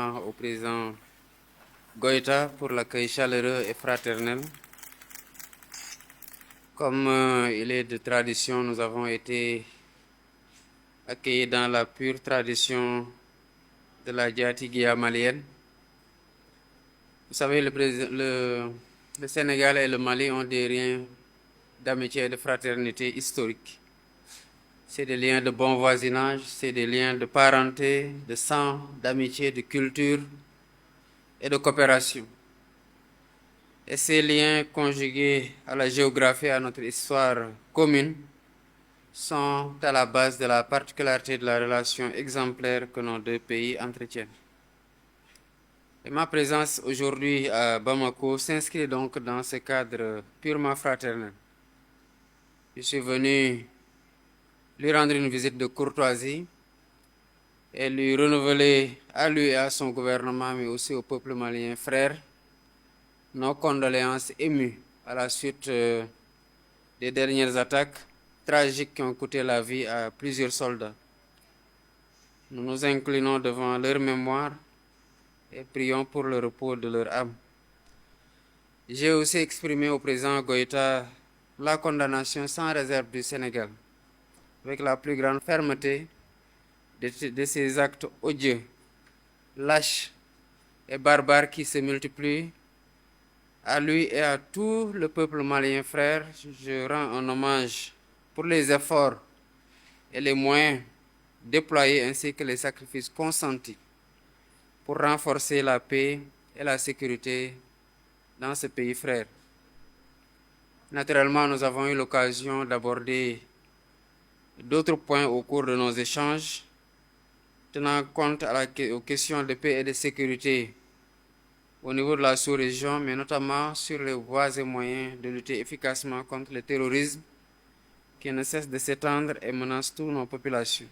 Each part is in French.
Au président Goïta pour l'accueil chaleureux et fraternel. Comme il est de tradition, nous avons été accueillis dans la pure tradition de la Diatigua malienne. Vous savez, le Sénégal et le Mali ont des liens d'amitié et de fraternité historiques. C'est des liens de bon voisinage, c'est des liens de parenté, de sang, d'amitié, de culture et de coopération. Et ces liens conjugués à la géographie et à notre histoire commune sont à la base de la particularité de la relation exemplaire que nos deux pays entretiennent. Et ma présence aujourd'hui à Bamako s'inscrit donc dans ce cadre purement fraternel. Je suis venu lui rendre une visite de courtoisie et lui renouveler à lui et à son gouvernement, mais aussi au peuple malien frère, nos condoléances émues à la suite des dernières attaques tragiques qui ont coûté la vie à plusieurs soldats. Nous nous inclinons devant leur mémoire et prions pour le repos de leur âme. J'ai aussi exprimé au président Goïta la condamnation sans réserve du Sénégal, avec la plus grande fermeté de ces actes odieux, lâches et barbares qui se multiplient. À lui et à tout le peuple malien frère, je rends un hommage pour les efforts et les moyens déployés ainsi que les sacrifices consentis pour renforcer la paix et la sécurité dans ce pays frère. Naturellement, nous avons eu l'occasion d'aborder d'autres points au cours de nos échanges, tenant compte aux questions de paix et de sécurité au niveau de la sous-région, mais notamment sur les voies et moyens de lutter efficacement contre le terrorisme qui ne cesse de s'étendre et menace toutes nos populations.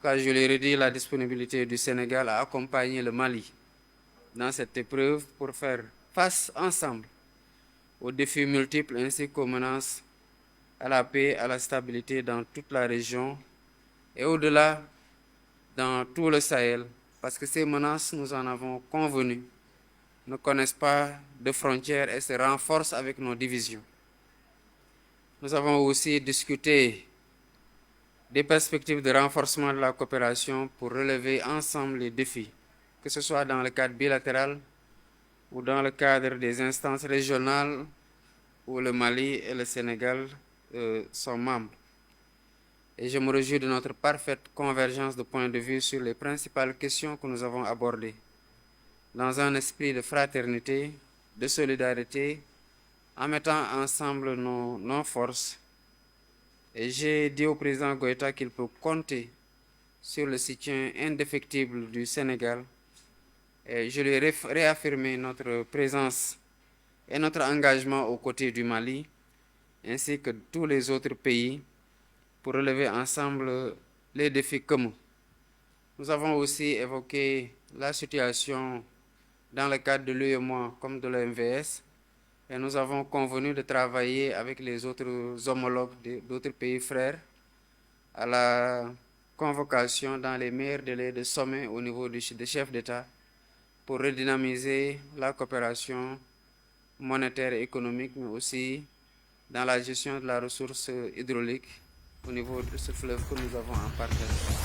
Car je l'ai redit, la disponibilité du Sénégal à accompagner le Mali dans cette épreuve pour faire face ensemble aux défis multiples ainsi qu'aux menaces à la paix et à la stabilité dans toute la région et au-delà dans tout le Sahel, parce que ces menaces, nous en avons convenu, ne connaissent pas de frontières et se renforcent avec nos divisions. Nous avons aussi discuté des perspectives de renforcement de la coopération pour relever ensemble les défis, que ce soit dans le cadre bilatéral ou dans le cadre des instances régionales où le Mali et le Sénégal sont membres. Et je me réjouis de notre parfaite convergence de points de vue sur les principales questions que nous avons abordées, dans un esprit de fraternité, de solidarité, en mettant ensemble nos forces. Et j'ai dit au président Goïta qu'il peut compter sur le soutien indéfectible du Sénégal. Et je lui ai réaffirmé notre présence et notre engagement aux côtés du Mali, ainsi que tous les autres pays, pour relever ensemble les défis communs. Nous avons aussi évoqué la situation dans le cadre de l'UEMOA comme de l'OMVS, et nous avons convenu de travailler avec les autres homologues d'autres pays frères à la convocation dans les meilleurs délais de sommet au niveau des chefs d'État pour redynamiser la coopération monétaire et économique, mais aussi dans la gestion de la ressource hydraulique au niveau de ce fleuve que nous avons en partage.